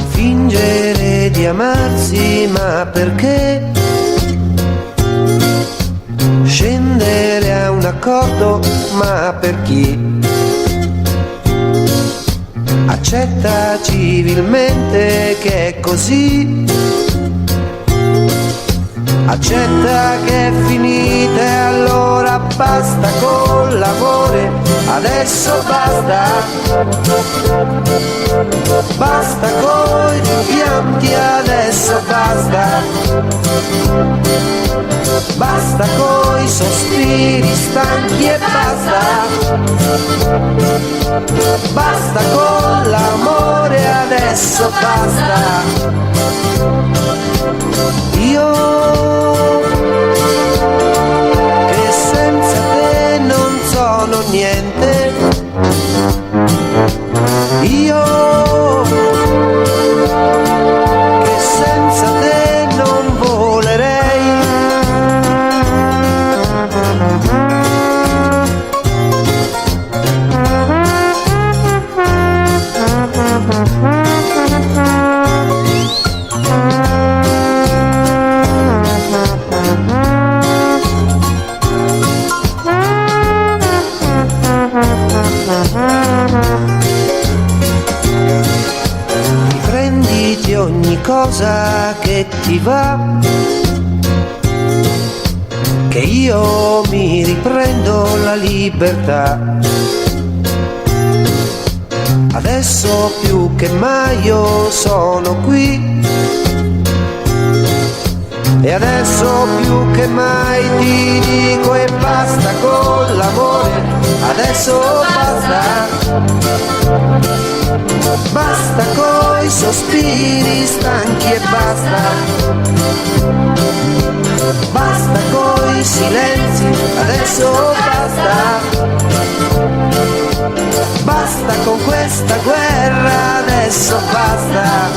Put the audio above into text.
Fingere di amarsi, ma perché? Scendere a un accordo, ma per chi? Accetta civilmente che è così. Accetta che è finita e allora basta con l'amore, adesso basta. Basta coi rimpianti, adesso basta. Basta coi sospiri stanchi e basta. Basta con l'amore, adesso basta. Io che senza te non sono niente. Io che senza te non volerei. Prenditi ogni cosa che ti va, che io mi riprendo la libertà. Adesso più che mai io sono qui, e adesso più che mai ti dico e basta con l'amore, adesso basta. Basta coi sospiri stanchi e basta. Basta coi silenzi, adesso basta. Basta con questa guerra, adesso basta.